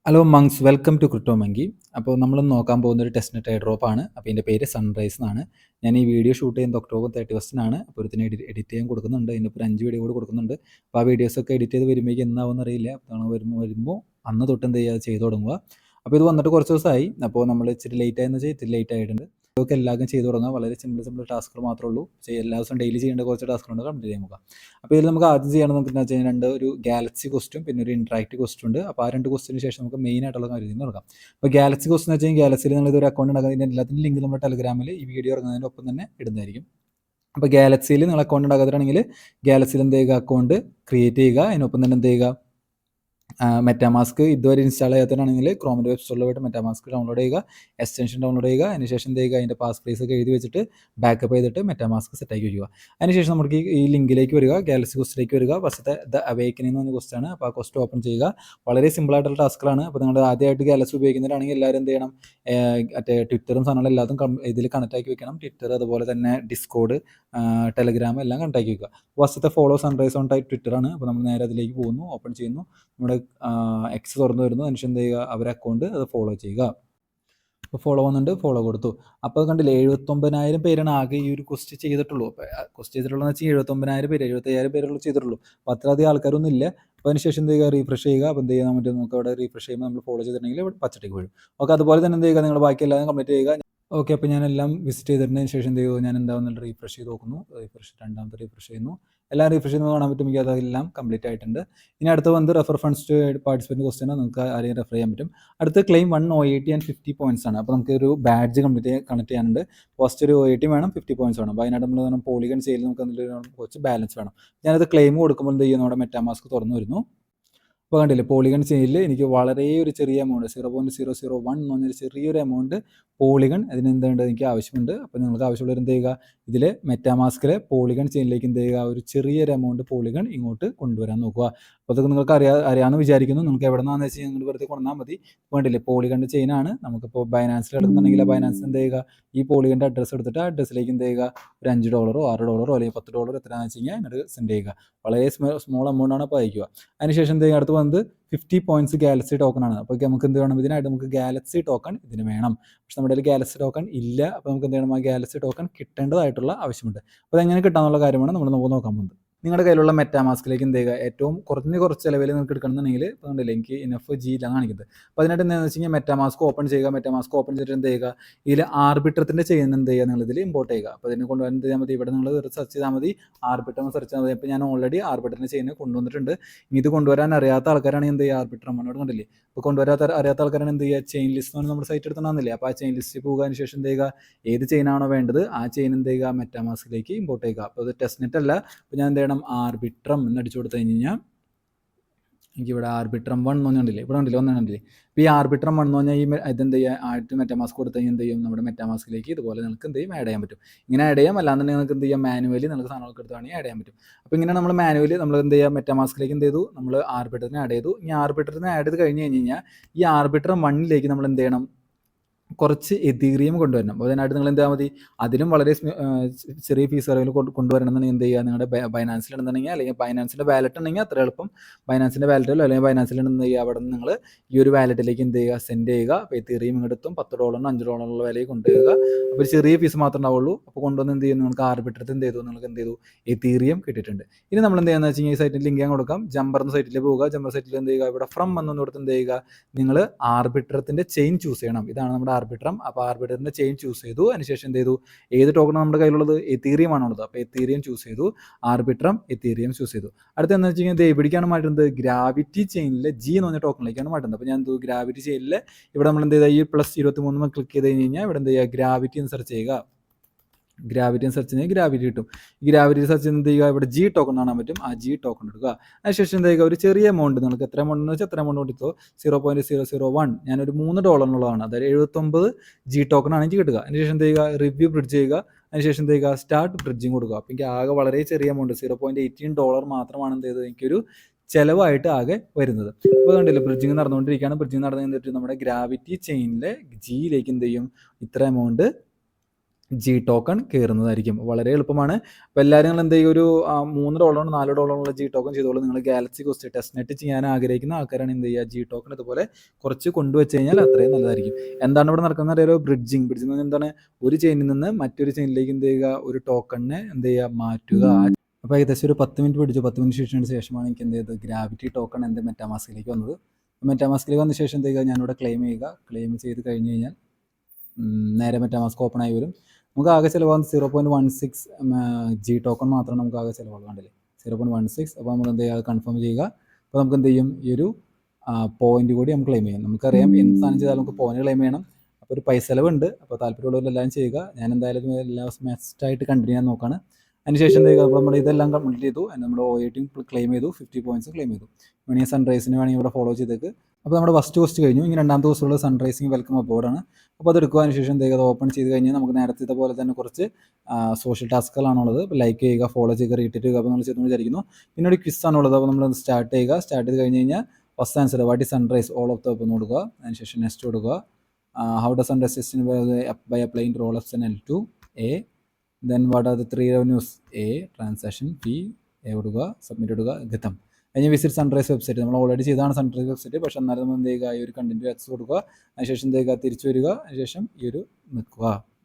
Hello മങ്സ്, welcome to Crypto Monkey. അപ്പോൾ നമ്മൾ നോക്കാൻ പോകുന്ന ഒരു ടെസ്റ്റ് നെറ്റ് എയർ ഡ്രോപ്പ് ആണ്. അപ്പോൾ ഇതിൻ്റെ പേര് സൺറൈസ് എന്നാണ്. ഞാൻ ഈ വീഡിയോ ഷൂട്ട് ചെയ്യുന്നത് ഒക്ടോബർ 31 അപ്പോൾ ഇതിന് എഡിറ്റ് ചെയ്യാൻ കൊടുക്കുന്നുണ്ട്. ഇതിനിപ്പോൾ 5 വീഡിയോ കൂടി കൊടുക്കുന്നുണ്ട്. അപ്പോൾ ആ വീഡിയോസൊക്കെ എഡിറ്റ് ചെയ്ത് വരുമ്പോഴേക്കും എന്നാവുമെന്ന് അറിയില്ല. അപ്പോൾ വരുമ്പോൾ അന്ന് തൊട്ട് എന്ത് ചെയ്യുക, ചെയ്ത് തുടങ്ങുക. അപ്പോൾ ഇത് വന്നിട്ട് കുറച്ച് ദിവസമായി. അപ്പോൾ നമ്മൾ ഇച്ചിരി ലേറ്റ് ആയെന്ന് വെച്ചാൽ ഇത്തിരി ലേറ്റ് ആയിട്ടുണ്ട്. ഇതൊക്കെ എല്ലാവർക്കും ചെയ്ത് തുടങ്ങാം. വളരെ സിമ്പിൾ ടാസ്കുകൾ മാത്രമേ ഉള്ളൂ. എല്ലാ ദിവസവും ഡെയിലി ചെയ്യേണ്ട കുറച്ച് ടാസ്കുകളുണ്ട്, കംപ്ലീറ്റ് ചെയ്യാൻ നോക്കാം. അപ്പോൾ ഇതിൽ നമുക്ക് ആദ്യം ചെയ്യണം നമുക്ക് എന്താ വെച്ച് കഴിഞ്ഞാൽ ഒരു ഗാലക്സി ക്വസ്റ്റും പിന്നെ ഒരു ഇൻട്രാക്റ്റീവ് ക്വസ്റ്റ്യൻ ഉണ്ട്. അപ്പോൾ ആ 2 ക്വസ്റ്റിന് ശേഷം നമുക്ക് മെയിൻ ആയിട്ടുള്ള കാര്യം നോക്കാം. അപ്പോൾ ഗാലക്സി ക്വസ്റ്റൻ എന്ന് വെച്ച് കഴിഞ്ഞാൽ ഗാലക്സിയിൽ നിങ്ങൾ ഇതൊരു അക്കൗണ്ട് ഉണ്ടാക്കുക. ഇതിൻ്റെ എല്ലാത്തിൻ്റെ ലിങ്ക് നമ്മുടെ ടെലഗ്രാമിൽ ഈ വീഡിയോ ഇറങ്ങുന്നതിൻ്റെ ഒപ്പം തന്നെ ഇടുന്നതായിരിക്കും. അപ്പോൾ ഗാലക്സിയിൽ നിങ്ങൾ അക്കൗണ്ട് ഉണ്ടാക്കാത്തതാണെങ്കിൽ ഗാലക്സിയിൽ എന്ത് ചെയ്യുക, അക്കൗണ്ട് ക്രിയേറ്റ് ചെയ്യുക. അതിനൊപ്പം തന്നെ എന്ത് ചെയ്യുക, മെറ്റാമാസ്ക് ഇതുവരെ ഇൻസ്റ്റാൾ ചെയ്യാത്തതാണെങ്കിൽ ക്രോമിൻ്റെ വെബ് സ്റ്റോറിൽ പോയിട്ട് മെറ്റാമാസ്ക് ഡൗൺലോഡ് ചെയ്യുക, എക്സ്റ്റൻഷൻ ഡൗൺലോഡ് ചെയ്യുക. അതിനുശേഷം എന്ത് ചെയ്യുക, അതിൻ്റെ പാസ് ഫ്രേസ് ഒക്കെ എഴുതി വെച്ചിട്ട് ബാക്കപ്പ് ചെയ്തിട്ട് മെറ്റാമാസ്ക് സെറ്റാക്കി വയ്ക്കുക. അതിനുശേഷം നമുക്ക് ഈ ലിങ്കിലേക്ക് വരിക, ഗാലക്സി ക്വസ്റ്റിലേക്ക് വരിക. ഫസ്റ്റത്തെ ദ അവൈക്കനിങ് എന്ന് പറഞ്ഞ ക്വസ്റ്റാണ്. അപ്പോൾ ആ ക്വസ്റ്റ് ഓപ്പൺ ചെയ്യുക. വളരെ സിമ്പിളായിട്ടുള്ള ടാസ്ക്കുകളാണ്. അപ്പോൾ നിങ്ങൾ ആദ്യമായിട്ട് ഗാലക്സി ഉപയോഗിക്കുന്നവരാണെങ്കിൽ എല്ലാവരും എന്ത് ചെയ്യണം, മറ്റേ ട്വിറ്ററും സാധനങ്ങളും എല്ലാതും ഇതിൽ കണക്ട് ആക്കി വെക്കണം. ട്വിറ്റർ, അതുപോലെ തന്നെ ഡിസ്കോഡ്, ടെലഗ്രാം എല്ലാം കണക്ട് ആക്കി വെക്കുക. ഫസ്റ്റത്തെ ഫോളോ സൺറൈസ് ഓൺ ടൈപ്പ് ട്വിറ്ററാണ്. അപ്പോൾ നമ്മൾ നേരെ അതിലേക്ക് പോകുന്നു, ഓപ്പൺ ചെയ്യുന്നു, നമ്മുടെ എക്സ് തുറന്നു വരുന്നു. അതിനുശേഷം എന്ത് ചെയ്യുക, അവരെ അക്കൗണ്ട് അത് ഫോളോ ചെയ്യുക. അപ്പോൾ ഫോളോ വന്നിട്ട് ഫോളോ കൊടുത്തു. അപ്പോൾ കണ്ടില്ലേ, 79,000 പേരാണ് ആകെ ഈ ഒരു ക്വസ്റ്റ് ചെയ്തിട്ടുള്ളൂ. അപ്പോൾ ക്വസ്റ്റ് ചെയ്തിട്ടുള്ളതെന്ന് വെച്ചാൽ 79,000 പേര്, 75,000 പേരുള്ള ചെയ്തിട്ടുള്ളൂ. അപ്പോൾ അത്രയധികം ആൾക്കാരൊന്നും ഇല്ല. അപ്പോൾ അതിനുശേഷം എന്ത് ചെയ്യുക, റീഫ്രഷ് ചെയ്യുക. അപ്പോൾ എന്ത് ചെയ്യാൻ പറ്റും, നമുക്ക് അവിടെ റീഫ്രഷ് ചെയ്യുമ്പോൾ നമ്മൾ ഫോളോ ചെയ്തിട്ടുണ്ടെങ്കിൽ ഇവിടെ പച്ചട്ടേക്ക് വീഴും. ഓക്കെ, അതുപോലെ തന്നെ എന്ത് ചെയ്യുക, നിങ്ങൾ ബാക്കി എല്ലാം കംപ്ലീറ്റ് ചെയ്യുക. ഓക്കെ, അപ്പോൾ ഞാനെല്ലാം വിസിറ്റ് ചെയ്തിട്ടുണ്ടതിന് ശേഷം എന്ത് ചെയ്യുമോ, ഞാൻ എന്താണെന്നുള്ള റീഫ്രഷ് ചെയ്ത് നോക്കുന്നു. രണ്ടാമത്തെ റീഫ്രഷ് ചെയ്യുന്നു. എല്ലാം റീഫ്രഷ് ചെയ്യുമ്പോൾ കാണാൻ പറ്റും എനിക്ക് അതെല്ലാം കംപ്ലീറ്റ് ആയിട്ടുണ്ട്. ഇനി അടുത്ത് വന്ന് refer funds to participate question നിങ്ങൾക്ക് ആരെയും റെഫർ ചെയ്യാൻ പറ്റും. അടുത്ത് ക്ലെയിം 1 OAT ആൻഡ് 50 പോയിന്റ്സ് ആണ്. അപ്പോൾ നമുക്ക് ഒരു ബാഡ്ജ് കണക്ട് ചെയ്യാനുണ്ട്. ഫസ്റ്റ് ഒരു OAT വേണം, 50 പോയിന്റ്സ് വേണം. അപ്പോൾ അതിനായിട്ട് നമ്മൾ പോളിഗൺ സെയിൽ നമുക്ക് കുറച്ച് ബാലൻസ് വേണം. ഞാനത് ക്ലെയിം കൊടുക്കുമ്പോൾ എന്ത് ചെയ്യുന്നു, നമ്മുടെ മെറ്റാമാസ്ക് തുറന്നു വരുന്നു. അപ്പോൾ കണ്ടില്ലേ, പോളിഗൺ ചെയിനിൽ എനിക്ക് വളരെ ഒരു ചെറിയ എമൗണ്ട് 0.001 എന്ന് പറഞ്ഞൊരു ചെറിയൊരു എമൗണ്ട് പോളിഗൺ അതിനെന്തുണ്ട് എനിക്ക് ആവശ്യമുണ്ട്. അപ്പോൾ നിങ്ങൾക്ക് ആവശ്യമുള്ളവർ എന്ത് ചെയ്യുക, ഇതിൽ മെറ്റാമാസ്കിലെ പോളിഗൺ ചെയിനിലേക്ക് എന്ത് ചെയ്യുക, ഒരു ചെറിയൊരു എമൗണ്ട് പോളിഗൺ ഇങ്ങോട്ട് കൊണ്ടുവരാൻ നോക്കുക. അപ്പോൾ അതൊക്കെ നിങ്ങൾക്ക് അറിയാമെന്ന് വിചാരിക്കുന്നു. നിങ്ങൾക്ക് എവിടെ നിന്നാണെന്ന് വെച്ച് കഴിഞ്ഞാൽ നിങ്ങൾ വെറുതെ കൊണ്ടുവന്നാൽ മതി. വേണ്ടില്ലേ, പോളിഗണിൻ്റെ ചെയിനാണ്. നമുക്കിപ്പോൾ ബൈനാൻസിൽ എടുക്കുന്നുണ്ടെങ്കിൽ ബൈനാൻസിൽ എന്ത് ചെയ്യുക, ഈ പോളിഗൻ്റെ അഡ്രസ്സ് എടുത്തിട്ട് അഡ്രസ്സിലേക്ക് എന്ത് ചെയ്യുക, ഒരു $5 $6 അല്ലെങ്കിൽ $10 എത്രയാണെന്ന് വെച്ച് കഴിഞ്ഞാൽ എന്നിട്ട് സെൻഡ് ചെയ്യുക. വളരെ സ്മോൾ എമൗണ്ട് ആണ് അപ്പോൾ അയക്കുക. അതിനുശേഷം എന്ത് ചെയ്യുക, അടുത്ത് വന്നത് 50 പോയിന്റ്സ് ഗാലക്സി ടോക്കൺ ആണ്. അപ്പോൾ നമുക്ക് എന്ത് വേണം, ഇതിനായിട്ട് നമുക്ക് ഗാലക്സി ടോക്കൺ ഇതിന് വേണം. പക്ഷെ നമ്മുടെ കയ്യിൽ ഗാലക്സി ടോക്കൺ ഇല്ല. അപ്പോൾ നമുക്ക് എന്ത് ചെയ്യണം, ആ ഗാലക്സി ടോക്കൺ കിട്ടേണ്ടതായിട്ടുള്ള ആവശ്യമുണ്ട്. അപ്പോൾ അതെങ്ങനെ കിട്ടാനുള്ള കാര്യമാണ് നമ്മൾ നോക്കാൻ പോകുന്നത്. നിങ്ങളുടെ കയ്യിലുള്ള മെറ്റാമാസ്കിലേക്ക് എന്ത് ചെയ്യുക, ഏറ്റവും കുറച്ച് ചിലവിൽ നിങ്ങൾക്ക് എടുക്കണമെന്നുണ്ടെങ്കിൽ ഇപ്പോൾ കണ്ടില്ലേ, എനിക്ക് ഇനഫ് ജി ഇല്ല കാണിക്കുന്നത്. അപ്പോൾ അതിനായിട്ട് എന്താണെന്ന് വെച്ച് കഴിഞ്ഞാൽ മെറ്റാമാസ്ക് ഓപ്പൺ ചെയ്യുക. മെറ്റാമാസ്ക് ഓപ്പൺ ചെയ്തിട്ട് എന്ത് ചെയ്യുക, ഇതിൽ ആർബിട്രത്തിൻ്റെ ചെയിൻ എന്ത് ചെയ്യുക, നിങ്ങൾ ഇതിൽ ഇമ്പോർട്ട് ചെയ്യുക. അപ്പോൾ ഇതിനെ കൊണ്ടുവരാൻ എന്ത് ചെയ്യാൻ മതി, ഇവിടെ നിങ്ങൾ സെർച്ച് ചെയ്താൽ മതി, ആർബിട്രം സെർച്ച് ചെയ്താൽ മതി. അപ്പോൾ ഞാൻ ഓൾറെഡി ആർബിട്രത്തിൻ്റെ ചെയിൻ കൊണ്ടുവന്നിട്ടുണ്ട്. ഇനി ഇത് കൊണ്ടുവരാൻ അറിയാത്ത ആൾക്കാരാണെങ്കിൽ എന്ത് ചെയ്യുക, ആർബിട്രം എന്നോട് കണ്ടില്ലേ, അപ്പോൾ അറിയാത്ത ആൾക്കാരാണ് എന്ത് ചെയ്യുക, ചെയിൻ ലിസ്റ്റ് എന്ന് നമ്മുടെ സൈറ്റ് എടുത്തിട്ടുണ്ടാകുന്നില്ലേ. അപ്പോൾ ആ ചെയിൻ ലിസ്റ്റിൽ പോകുന്നതിന് ശേഷം എന്ത് ചെയ്യുക, ഏത് ചെയിനാണോ വേണ്ടത് ആ ചെയിൻ എന്ത് ചെയ്യുക, മെറ്റാമാസ്കിലേക്ക് ഇമ്പോർട്ട് ചെയ്യുക. അപ്പോൾ അത് ടെസ്റ്റ് നെറ്റ് അല്ല. അപ്പോൾ ഞാൻ എന്ത് ചെയ്യണം, ആർബിട്രം എന്നടിച്ചു കൊടുത്തു കഴിഞ്ഞാൽ എനിക്കിവിടെ ആർബിട്രം 1 എന്ന് പറഞ്ഞില്ലേ, ഇവിടെ ഉണ്ടല്ലേ, കണ്ടില്ലേ. അപ്പോൾ ഈ ആർബിട്രം 1 എന്ന് പറഞ്ഞാൽ ഈ ഇതെന്ത് ചെയ്യുക, ആയിട്ട് മെറ്റാമാസ്ക് കൊടുത്തു കഴിഞ്ഞാൽ എന്ത് ചെയ്യും, നമ്മുടെ മെറ്റാമാസ്കിലേക്ക് ഇതുപോലെ നിങ്ങൾക്ക് എന്ത് ചെയ്യും, ആഡ് ചെയ്യാൻ പറ്റും. ഇങ്ങനെ ആഡ് ചെയ്യാം. അല്ലാന്നുണ്ടെങ്കിൽ നിങ്ങൾക്ക് എന്ത് ചെയ്യാം, മാനുവലി നിങ്ങൾക്ക് സാധനങ്ങളൊക്കെ എടുത്തുവാണെങ്കിൽ ആഡ് ചെയ്യാൻ പറ്റും. അപ്പോൾ ഇങ്ങനെ നമ്മൾ മാനുവലി നമ്മൾ എന്ത് ചെയ്യുക, മെറ്റാമാസ്കിലേക്ക് എന്ത് ചെയ്തു, നമ്മൾ ആർബിട്രത്തിനെ ആഡ് ചെയ്തു. ഈ ആർബിട്രത്തിനെ ആഡ് ചെയ്ത് കഴിഞ്ഞ് കഴിഞ്ഞാൽ ഈ ആർബിട്രം 1ലേക്ക് നമ്മൾ എന്ത് ചെയ്യണം, കുറച്ച് എതീറിയം കൊണ്ടുവരണം. അപ്പോൾ അതിനായിട്ട് നിങ്ങൾ എന്താ മതി, അതിനും വളരെ ചെറിയ ഫീസ് അറിവിൽ കൊണ്ടുവരണം എന്നുണ്ടെങ്കിൽ എന്ത് ചെയ്യുക, നിങ്ങളുടെ ബൈനാൻസിൽ ഉണ്ടെന്നുണ്ടെങ്കിൽ അല്ലെങ്കിൽ ബൈനാൻസിൻ്റെ വാലറ്റ് ഉണ്ടെങ്കിൽ അത്ര എളുപ്പം. ബൈനാൻസിൻ്റെ വാലറ്റിലോ അല്ലെങ്കിൽ ബൈനാൻസിൽ എന്ത് ചെയ്യുക, അവിടെ നിന്ന് നിങ്ങൾ ഈ ഒരു വാലറ്റിലേക്ക് എന്ത് ചെയ്യുക, സെൻഡ് ചെയ്യുക. അപ്പോൾ എതീറിയം ഇങ്ങോട്ടും $10 $5 വിലയിൽ കൊണ്ടുവരിക. അപ്പോൾ ഒരു ചെറിയ ഫീസ് മാത്രമേ ഉണ്ടാവുള്ളൂ. അപ്പോൾ കൊണ്ടുവന്ന് എന്ത് ചെയ്യും, നിങ്ങൾക്ക് ആർബിട്രത്തിൽ എന്ത് ചെയ്തു, നിങ്ങൾക്ക് എന്ത് ചെയ്തു, എതീറിയം കിട്ടിയിട്ടുണ്ട്. ഇനി നമ്മൾ എന്ത് ചെയ്യുന്നത് വെച്ച് കഴിഞ്ഞാൽ ഈ സൈറ്റിൽ ലിങ്ക് ഞാൻ കൊടുക്കാം. ജമ്പർ എന്ന സൈറ്റിൽ പോവുക. ജമ്പർ സൈറ്റിൽ എന്ത് ചെയ്യുക, ഇവിടെ ഫ്രം എന്നൊന്ന് കൊടുത്ത് എന്ത് ചെയ്യുക, നിങ്ങൾ ആർബിട്രത്തിൻ്റെ ചെയിൻ ചൂസ് ചെയ്യണം. ഇതാണ് നമ്മുടെ ആർബിട്രം. അപ്പോൾ ആർബിട്രത്തിൻ്റെ ചെയിൻ ചൂസ് ചെയ്തു. അതിനുശേഷം എന്ത് ചെയ്തു, ഏത് ടോക്കണാണ് നമ്മുടെ കയ്യിലുള്ളത്, എതീറിയം ആണുള്ളത്. അപ്പോൾ എതീറിയം ചൂസ് ചെയ്തു, ആർബിട്രം എതീറിയം ചൂസ് ചെയ്തു. അടുത്ത എന്താ വെച്ച് കഴിഞ്ഞാൽ എവിടേക്കാണ് മാറ്റുന്നത്, ഗ്രാവിറ്റി ചെയിനിലെ ജി എന്ന് പറഞ്ഞ ടോക്കണിലേക്കാണ് മാറ്റുന്നത്. അപ്പോൾ ഞാൻ ഗ്രാവിറ്റി ചെയിനിൽ ഇവിടെ നമ്മൾ എന്ത് ചെയ്താൽ ഈ +23 ക്ലിക്ക് ചെയ്ത് കഴിഞ്ഞാൽ ഇവിടെ എന്ത് ചെയ്യുക, ഗ്രാവിറ്റി എന്ന് സെർച്ച് ചെയ്യുക. ഗ്രാവിറ്റി സെർച്ച് ചെയ്താൽ ഗ്രാവിറ്റി കിട്ടും. ഈ ഗ്രാവിറ്റി സെർച്ച് എന്ത് ചെയ്യുക, ഇവിടെ ജി ടോക്കൺ കാണാൻ പറ്റും. ആ ജി ടോക്കൺ എടുക്കുക. അതിനുശേഷം എന്ത് ചെയ്യുക, ഒരു ചെറിയ എമൗണ്ട് നിങ്ങൾക്ക് എത്ര എമൗണ്ട് എന്ന് വെച്ചാൽ എത്ര എമൗണ്ട് കൊടുത്തോ, 0.001 ഞാനൊരു $3 അതായത് 79 ജി ടോക്കൺ ആണ് എനിക്ക് കിട്ടുക. അതിനുശേഷം എന്ത് ചെയ്യുക, റിവ്യൂ ബ്രിഡ്ജ് ചെയ്യുക. അതിനുശേഷം എന്ത് ചെയ്യുക, സ്റ്റാർട്ട് ബ്രിഡ്ജിങ് കൊടുക്കുക. അപ്പോൾ എനിക്ക് ആകെ വളരെ ചെറിയ എമൗണ്ട് $0.18 മാത്രമാണ് എന്ത് ചെയ്തത്, എനിക്കൊരു ചിലവായിട്ട് ആകെ വരുന്നത്. അപ്പോൾ കണ്ടില്ല, ബ്രിഡ്ജിങ് നടന്നുകൊണ്ടിരിക്കുകയാണ്. ബ്രിഡ്ജിങ് നടന്നു കഴിഞ്ഞിട്ട് നമ്മുടെ ഗ്രാവിറ്റി ചെയിനിലെ ജിയിലേക്ക് എന്ത് ചെയ്യും, ഇത്ര എമൗണ്ട് ജി ടോക്കൺ കയറുന്നതായിരിക്കും. വളരെ എളുപ്പമാണ്. അപ്പോൾ എല്ലാവരും നിങ്ങൾ എന്ത് ചെയ്യുക, ഒരു $3 $4 ജി ടോക്കൺ ചെയ്തോളൂ. നിങ്ങൾ ഗാലക്സി ക്വസ്റ്റ് ടെസ്റ്റ് നെറ്റ് ചെയ്യാൻ ആഗ്രഹിക്കുന്ന ആൾക്കാരാണ് എന്ത് ചെയ്യുക, ജി ടോക്കൺ ഇതുപോലെ കുറച്ച് കൊണ്ടുവച്ച് കഴിഞ്ഞാൽ അത്രയും നല്ലതായിരിക്കും. എന്താണ് ഇവിടെ നടക്കുന്നത് അറിയാലോ, ബ്രിഡ്ജിങ് എന്ന് പറഞ്ഞാൽ എന്താണ്, ഒരു ചെയിനിൽ നിന്ന് മറ്റൊരു ചെയിനിലേക്ക് എന്ത് ചെയ്യുക, ഒരു ടോക്കണിനെ എന്ത് ചെയ്യുക, മാറ്റുക. അപ്പോൾ ഏകദേശം ഒരു 10 മിനിറ്റ് പിടിച്ചു. 10 മിനിറ്റ് ശേഷമാണ് എനിക്ക് എന്ത് ചെയ്തത്, ഗ്രാവിറ്റി ടോക്കൺ എൻ്റെ മെറ്റാമാസ്കിലേക്ക് വന്നത്. മെറ്റാമാസ്കിലേക്ക് വന്ന ശേഷം എന്ത് ചെയ്യുക, ഞാനിവിടെ ക്ലെയിം ചെയ്യുക. ക്ലെയിം ചെയ്ത് കഴിഞ്ഞ് കഴിഞ്ഞാൽ നേരെ മെറ്റാമാസ്ക് ഓപ്പൺ ആയി വരും. നമുക്ക് ആകെ ചിലവാകുന്ന 0.16 ജി ടോക്കൺ മാത്രമാണ് നമുക്ക് ആകെ ചിലവാകേണ്ടത്, 0.16. അപ്പോൾ നമ്മൾ എന്ത് ചെയ്യുക, കൺഫേം ചെയ്യുക. അപ്പോൾ നമുക്ക് എന്ത് ചെയ്യും, ഈ ഒരു പോയിന്റ് കൂടി നമുക്ക് ക്ലെയിം ചെയ്യാം. നമുക്കറിയാം എന്ത് സാധനം ചെയ്താലും നമുക്ക് പോയിന്റ് ക്ലെയിം ചെയ്യണം. അപ്പോൾ ഒരു പൈസ ചിലവുണ്ട്. അപ്പോൾ താല്പര്യമുള്ളവരെല്ലാം ചെയ്യുക. ഞാൻ എന്തായാലും എല്ലാ മസ്റ്റായിട്ട് കണ്ടിന്യൂ ചെയ്യാൻ നോക്കുകയാണ്. അതിനുശേഷം എന്ത് ചെയ്യുക, അപ്പോൾ നമ്മൾ ഇതെല്ലാം കംപ്ലീറ്റ് ചെയ്തു. നമ്മൾ OIT ക്ലെയിം ചെയ്തു, 50 പോയിന്റ്സ് ക്ലെയിം ചെയ്തു. വേണമെങ്കിൽ സൺറൈസിന് വേണമെങ്കിൽ ഇവിടെ ഫോളോ ചെയ്തേക്ക്. അപ്പോൾ നമ്മുടെ ഫസ്റ്റ് ക്വസ്റ്റ് കഴിഞ്ഞു. ഇനി രണ്ടാമത്തെ ക്വസ്റ്റുള്ള സൺറൈസിങ് വെൽക്കം അബോർഡാണ്. അപ്പോൾ അത് എടുക്കുക. ശേഷം എന്ത് ചെയ്യുക, ഓപ്പൺ ചെയ്ത് കഴിഞ്ഞാൽ നമുക്ക് നേരത്തെ പോലെ തന്നെ കുറച്ച് സോഷ്യൽ ടാസ്കുകളാണുള്ളത്. ലൈക്ക് ചെയ്യുക, ഫോളോ ചെയ്യുക, റീട്വീറ്റ് ചെയ്യുക. അപ്പോൾ നമ്മൾ ചെയ്തുകൊണ്ട് വിചാരിക്കുന്നു. പിന്നെ ഒരു ക്വിസ് ആണുള്ളത്. അപ്പോൾ നമ്മൾ സ്റ്റാർട്ട് ചെയ്യുക. സ്റ്റാർട്ട് ചെയ്ത് കഴിഞ്ഞ് കഴിഞ്ഞാൽ first answer what is Sunrise all of the എന്ന് കൊടുക്കുക. അതിനുശേഷം നെക്സ്റ്റ് കൊടുക്കുക. How does Sunrise system by applying role of L2 A. Then what are the 3 revenues A, transaction P, A കൊടുക്കുക, സബ്മിറ്റ് കൊടുക്കുക, ഗതം. അതിന് വിസിറ്റ് സൺറൈസ് വെബ്സൈറ്റ് നമ്മൾ already ചെയ്താണ് സൺറൈസ് വെബ്സൈറ്റ്. പക്ഷേ എന്നാലും നമ്മൾ എന്ത് ചെയ്യുക, ഈ ഒരു കണ്ടന്റ് ആക്സസ് കൊടുക്കുക. അതിനുശേഷം എന്ത് ചെയ്യുക, തിരിച്ചു വരിക. അതിനുശേഷം ഈ ഒരു